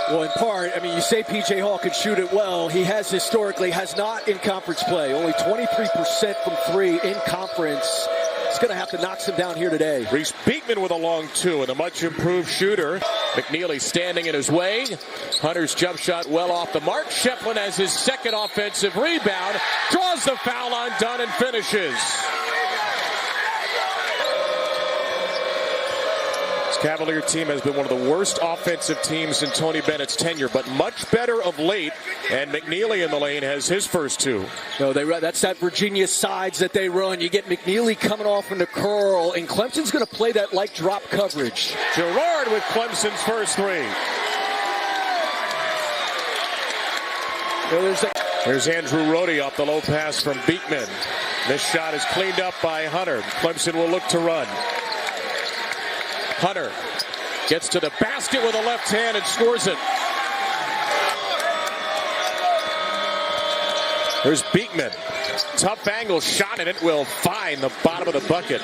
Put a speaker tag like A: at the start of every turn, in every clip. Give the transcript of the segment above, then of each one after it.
A: Well, in part, I mean, you say P.J. Hall can shoot it well. He has not in conference play. Only 23% from three in conference. He's going to have to knock some down here today.
B: Reece Beekman with a long two and a much improved shooter. McKneely standing in his way. Hunter's jump shot well off the mark. Shefflin has his second offensive rebound. Draws the foul on Dunn and finishes. Cavalier team has been one of the worst offensive teams in Tony Bennett's tenure, but much better of late. And McKneely in the lane has his first two.
A: No, that's that Virginia sides that they run. You get McKneely coming off in the curl, and Clemson's going to play that like drop coverage.
B: Gerard with Clemson's first three. There's Andrew Rohde off the low pass from Beekman. This shot is cleaned up by Hunter. Clemson will look to run. Hunter gets to the basket with a left hand and scores it. There's Beekman. Tough angle shot, and it will find the bottom of the bucket.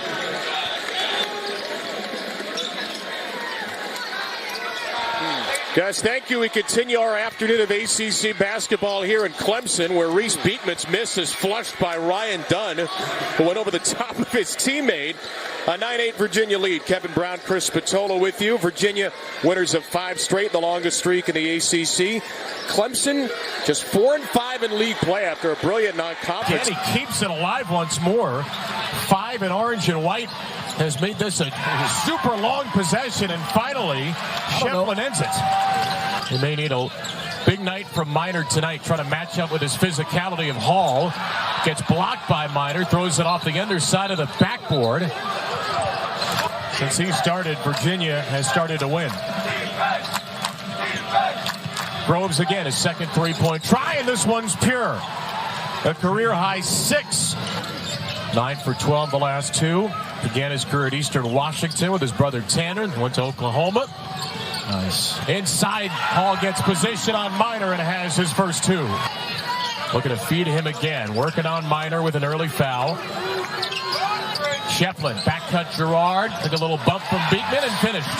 B: Guys, thank you. We continue our afternoon of ACC basketball here in Clemson, where Reece Beekman's miss is flushed by Ryan Dunn, who went over the top of his teammate. A 9-8 Virginia lead. Kevin Brown, Chris Spatola with you. Virginia winners of 5 straight, the longest streak in the ACC. Clemson just 4-5 in league play after a brilliant non-conference.
C: And he keeps it alive once more. 5 in orange and white has made this a super long possession, and finally Shefflin ends it. He may need a big night from Minor tonight, trying to match up with his physicality of Hall. Gets blocked by Minor, throws it off the underside of the backboard. Since he started, Virginia has started to win. Groves again, his second three-point try, and this one's pure. A career-high 6. 9 for 12 the last 2. Began his career at Eastern Washington with his brother Tanner. Went to Oklahoma. Nice. Inside, Hall gets position on Minor and has his first 2. Looking to feed him again. Working on Minor with an early foul. Shefflin, back cut Gerard. Took a little bump from Beekman and finished.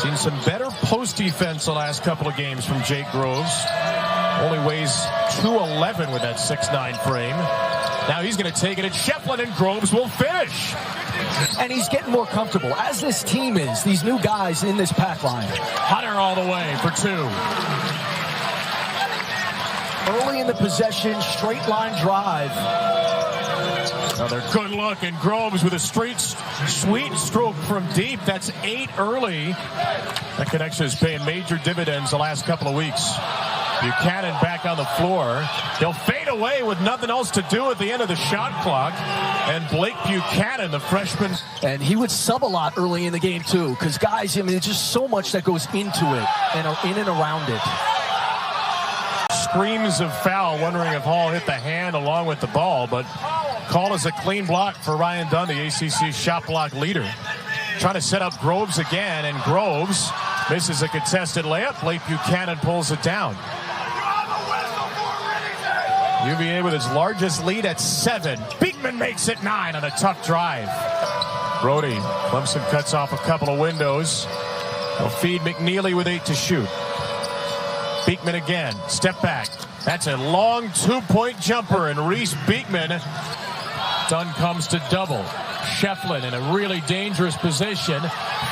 C: Seen some better post defense the last couple of games from Jake Groves. Only weighs 211 with that 6'9" frame. Now he's going to take it at Shefflin, and Groves will finish.
D: And he's getting more comfortable, as this team is, these new guys in this pack line.
C: Hunter all the way for 2.
D: Early in the possession, straight line drive.
C: Another good look, and Groves with a sweet stroke from deep. That's 8 early. That connection is paying major dividends the last couple of weeks. Buchanan back on the floor. He'll fade away with nothing else to do at the end of the shot clock. And Blake Buchanan, the freshman.
D: And he would sub a lot early in the game, too, because guys, I mean, there's just so much that goes into it and in and around it.
C: Screams of foul, wondering if Hall hit the hand along with the ball, but call is a clean block for Ryan Dunn, the ACC shot block leader. Trying to set up Groves again, and Groves misses a contested layup. Blake Buchanan pulls it down. UVA with its largest lead at 7. Beekman makes it 9 on a tough drive. Rohde, Clemson cuts off a couple of windows. They'll feed McKneely with 8 to shoot. Beekman again, step back. That's a long 2-point jumper, and Reece Beekman. Dunn comes to double. Shefflin in a really dangerous position.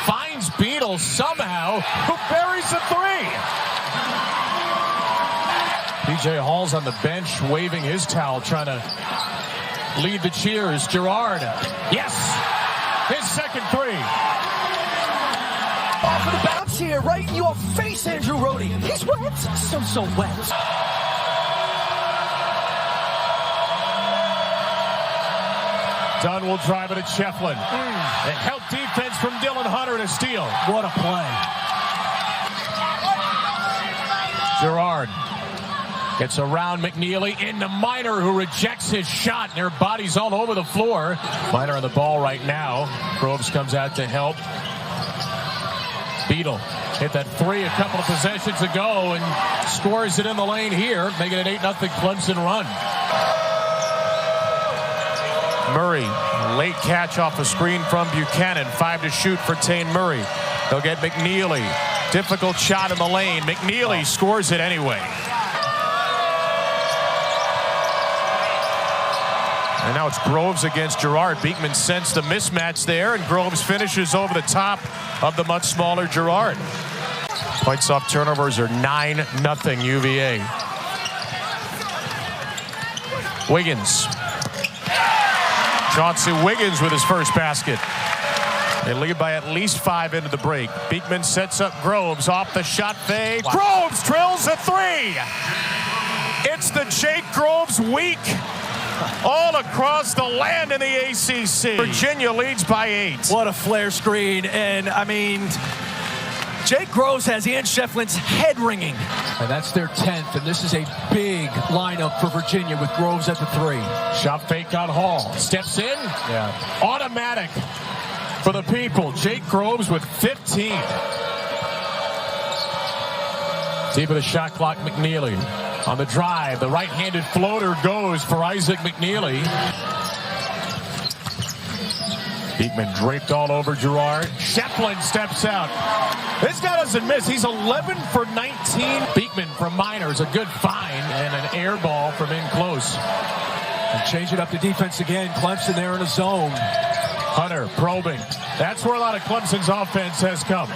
C: Finds Beadle somehow, who buries a 3. P.J. Hall's on the bench waving his towel, trying to lead the cheers. Gerard, yes, his second 3.
D: Off of the bounce here, right in your face, Andrew Rohde. He's wet, so wet.
C: Dunn will drive it at Shefflin. A help defense from Dylan Hunter to steal.
D: What a play.
C: Gerard gets around McKneely into Minor, who rejects his shot. Their bodies all over the floor. Minor on the ball right now. Groves comes out to help. Beadle hit that 3 a couple of possessions ago and scores it in the lane here, making it 8-0 Clemson run. Murray, late catch off the screen from Buchanan. 5 to shoot for Tane Murray. They'll get McKneely. Difficult shot in the lane. McKneely scores it anyway. And now it's Groves against Girard. Beekman sensed the mismatch there, and Groves finishes over the top of the much smaller Girard. Points off turnovers are 9-0 UVA. Wiggins. Chauncey Wiggins with his first basket. They lead by at least 5 into the break. Beekman sets up Groves off the shot fade. Wow. Groves drills a 3. It's the Jake Groves week all across the land in the ACC. Virginia leads by 8.
D: What a flare screen. And, I mean, Jake Groves has Ian Shefflin's head ringing. And that's their 10th, and this is a big lineup for Virginia with Groves at the 3.
C: Shot fake on Hall. Steps in.
D: Yeah.
C: Automatic for the people. Jake Groves with 15. Deep of the shot clock, McKneely. On the drive, the right-handed floater goes for Isaac McKneely. Beekman draped all over Girard. Shefflin steps out. This guy doesn't miss. He's 11 for 19. Beekman from Miners, a good find, and an air ball from in close.
D: And change it up to defense again. Clemson there in a zone.
C: Hunter probing. That's where a lot of Clemson's offense has come.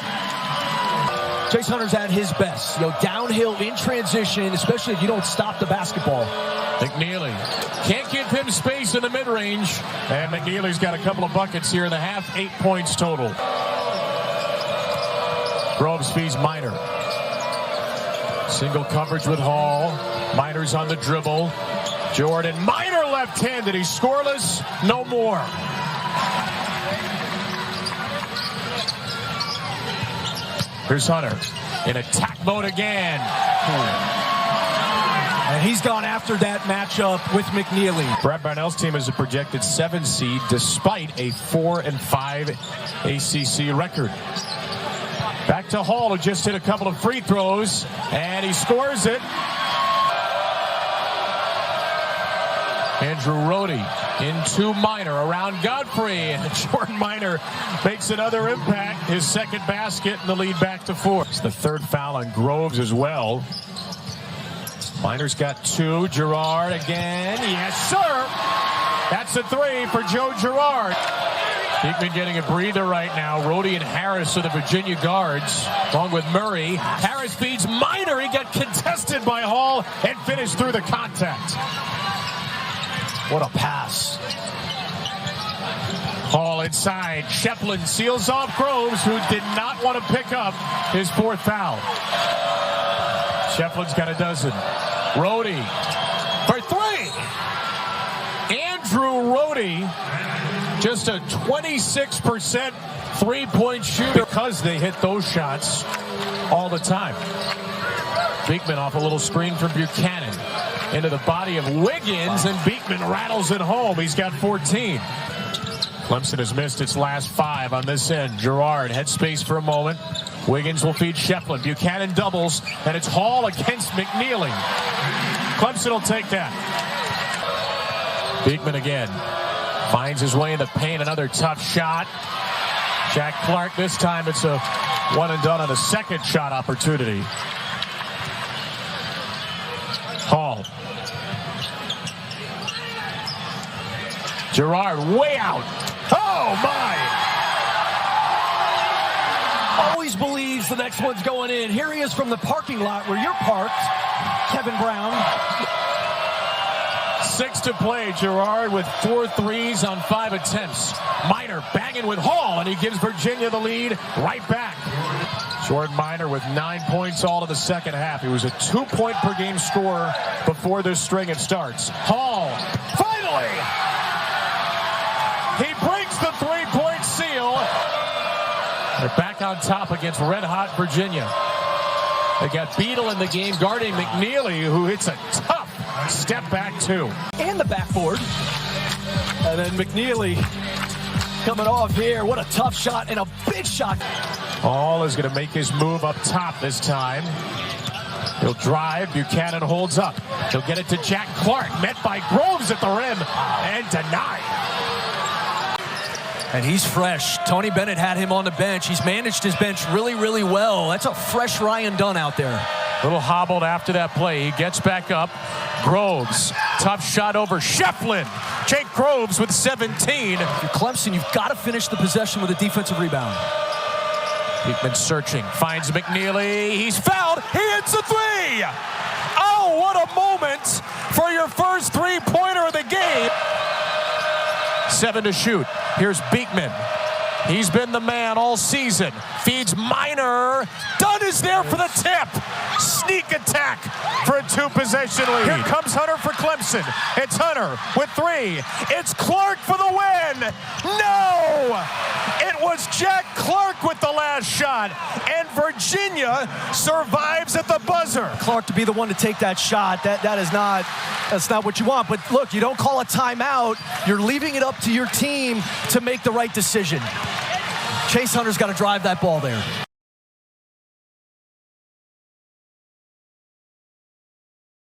D: Chase Hunter's at his best. Downhill in transition, especially if you don't stop the basketball.
C: McKneely can't give him space in the mid-range. And McKneely's got a couple of buckets here in the half. 8 points total. Groves feeds Miner. Single coverage with Hall. Miner's on the dribble. Jordan. Miner left-handed. He's scoreless. No more. Here's Hunter in attack mode again.
D: And he's gone after that matchup with McKneely.
C: Brad Barnell's team is a projected 7 seed despite a 4-5 ACC record. Back to Hall, who just hit a couple of free throws, and he scores it. Andrew Rohde into Miner around Godfrey, and Jordan Miner makes another impact, his second basket, and the lead back to 4. It's the 3rd foul on Groves as well. Miner's got 2. Girard again. Yes, sir. That's a 3 for Joe Girard. Beekman getting a breather right now. Rohde and Harris are the Virginia guards, along with Murray. Harris feeds Miner. He got contested by Hall and finished through the contact.
D: What a pass.
C: Hall inside. Shefflin seals off Groves, who did not want to pick up his 4th foul. Shefflin's got a dozen. Rohde for 3. Andrew Rohde, just a 26% three-point shooter because they hit those shots all the time. Beekman off a little screen from Buchanan. Into the body of Wiggins, and Beekman rattles it home. He's got 14. Clemson has missed its last 5 on this end. Girard had space for a moment. Wiggins will feed Shefflin. Buchanan doubles, and it's Hall against McKneely. Clemson will take that. Beekman again. Finds his way in the paint. Another tough shot. Jack Clark, this time it's a one and done on a second shot opportunity. Hall. Girard way out. Oh, my.
D: Always believes the next one's going in. Here he is from the parking lot where you're parked. Kevin Brown.
C: 6 to play. Girard with 4 threes on 5 attempts. Miner banging with Hall, and he gives Virginia the lead right back. Jordan Miner with 9 points all in the second half. He was a 2-point per game scorer before this string it starts. Hall, finally! He breaks the 3-point seal. They're back on top against red-hot Virginia. They got Beadle in the game guarding McKneely, who hits a tough step back 2.
D: And the backboard. And then McKneely coming off here. What a tough shot and a big shot.
C: Hall is going to make his move up top this time. He'll drive. Buchanan holds up. He'll get it to Jack Clark. Met by Groves at the rim and denied.
D: And he's fresh. Tony Bennett had him on the bench. He's managed his bench really, really well. That's a fresh Ryan Dunn out there.
C: Little hobbled after that play. He gets back up. Groves, tough shot over Shefflin. Jake Groves with 17.
D: If you're Clemson, you've got to finish the possession with a defensive rebound.
C: Beekman searching, finds McKneely. He's fouled. He hits a three. Oh, what a moment for your first three-pointer of the game. 7 to shoot. Here's Beekman. He's been the man all season. Feeds Minor. Dunn is there for the tip. Sneak attack for a 2-possession lead. Here comes Hunter for Clemson. It's Hunter with 3. It's Clark for the win. No! It was Jack Clark with the last shot. And Virginia survives at the buzzer.
D: Clark to be the one to take that shot, that's not what you want. But look, you don't call a timeout. You're leaving it up to your team to make the right decision. Chase Hunter's got to drive that ball there.